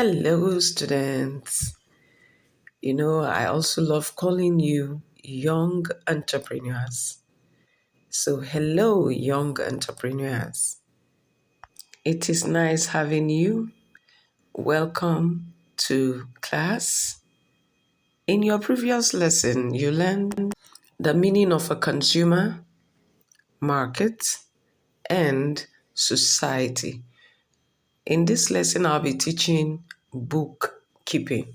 Hello, students. I also love calling you young entrepreneurs. So, hello, young entrepreneurs. It is nice having you. Welcome to class. In your previous lesson, you learned the meaning of a consumer, market, and society. In this lesson, I'll be teaching bookkeeping.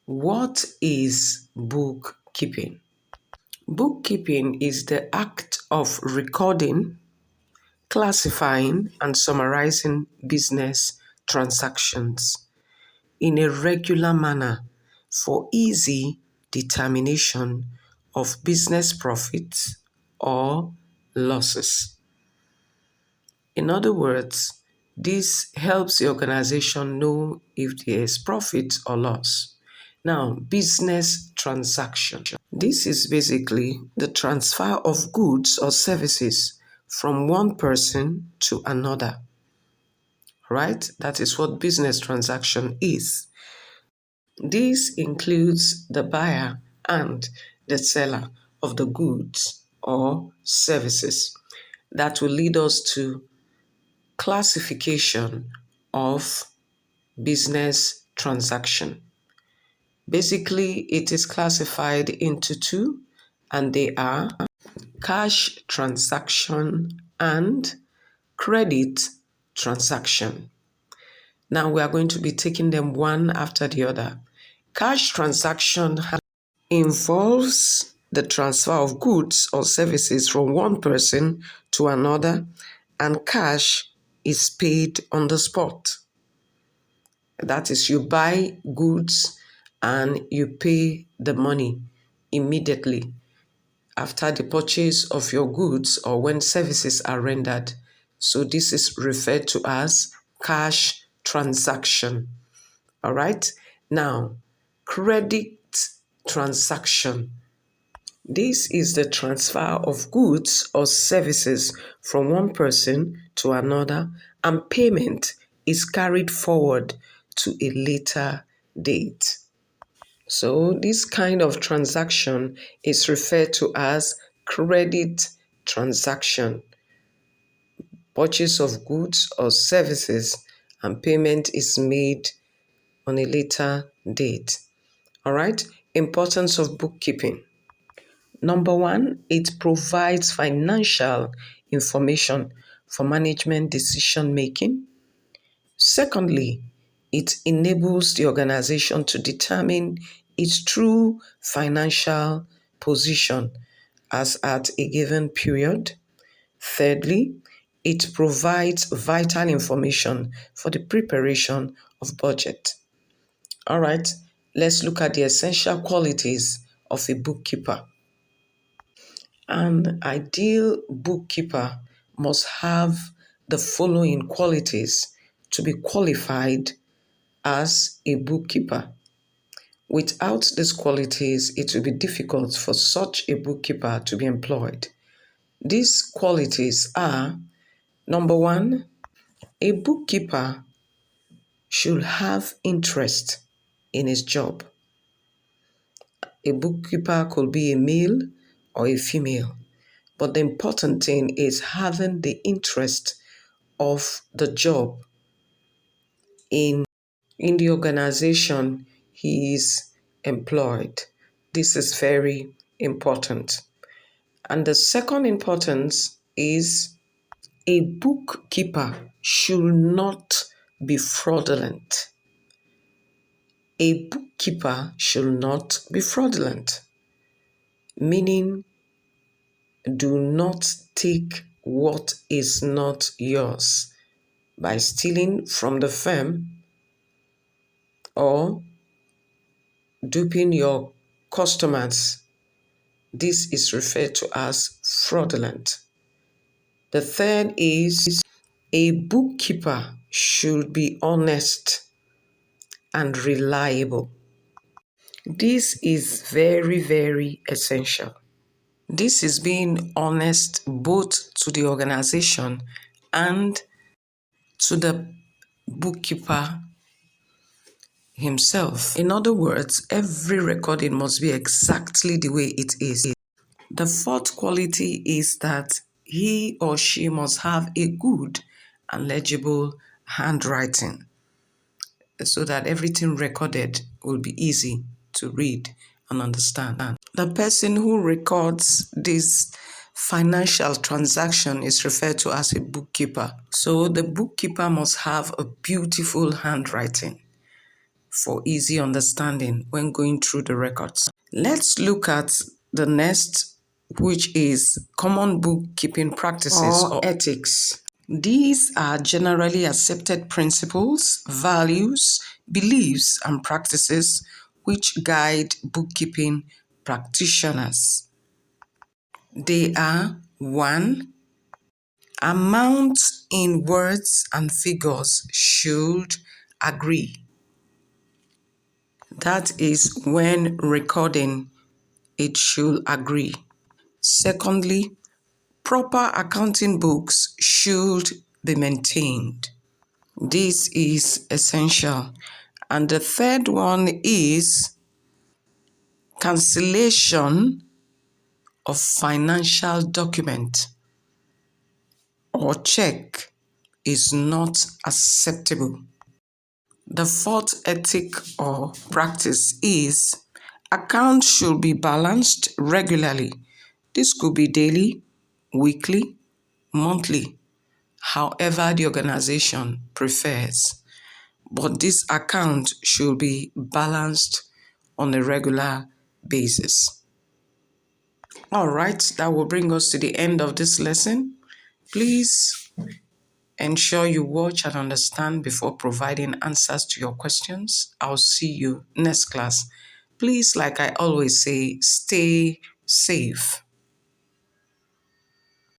What is bookkeeping? Bookkeeping is the act of recording, classifying, and summarizing business transactions in a regular manner for easy determination of business profits or losses. In other words, this helps the organization know if there is profit or loss. Now, business transaction. This is basically the transfer of goods or services from one person to another, right? That is what business transaction is. This includes the buyer and the seller of the goods or services that will lead us to classification of business transaction. Basically, it is classified into two, and they are cash transaction and credit transaction. Now we are going to be taking them one after the other. Cash transaction involves the transfer of goods or services from one person to another, and cash is paid on the spot. That is, you buy goods and you pay the money immediately after the purchase of your goods or when services are rendered. So this is referred to as cash transaction. All right. Now, credit transaction. This is the transfer of goods or services from one person to another, and payment is carried forward to a later date. So this kind of transaction is referred to as credit transaction. Purchase of goods or services and payment is made on a later date. All right. Importance of bookkeeping. Number one, it provides financial information for management decision making. Secondly, it enables the organization to determine its true financial position as at a given period. Thirdly, it provides vital information for the preparation of budget. All right, let's look at the essential qualities of a bookkeeper. An ideal bookkeeper must have the following qualities to be qualified as a bookkeeper. Without these qualities, it will be difficult for such a bookkeeper to be employed. These qualities are: number one, a bookkeeper should have interest in his job. A bookkeeper could be a male or a female, but the important thing is having the interest of the job in the organization he is employed. This is very important. And the second importance is a bookkeeper should not be fraudulent. A bookkeeper should not be fraudulent, meaning do not take what is not yours by stealing from the firm or duping your customers. This is referred to as fraudulent. The third is a bookkeeper should be honest and reliable. This is very, very essential. This is being honest both to the organization and to the bookkeeper himself. In other words, every recording must be exactly the way it is. The fourth quality is that he or she must have a good and legible handwriting so that everything recorded will be easy to read and understand. The person who records this financial transaction is referred to as a bookkeeper. So the bookkeeper must have a beautiful handwriting for easy understanding when going through the records. Let's look at the next, which is common bookkeeping practices or ethics. These are generally accepted principles, values, beliefs, and practices which guide bookkeeping practitioners. They are 1. Amounts in words and figures should agree. That is when recording, it should agree. Secondly, proper accounting books should be maintained. This is essential. And the third one is cancellation of financial document or check is not acceptable. The fourth ethic or practice is accounts should be balanced regularly. This could be daily, weekly, monthly, however the organization prefers. But this account should be balanced on a regular basis. All right, that will bring us to the end of this lesson. Please ensure you watch and understand before providing answers to your questions. I'll see you next class. Please, like I always say, stay safe.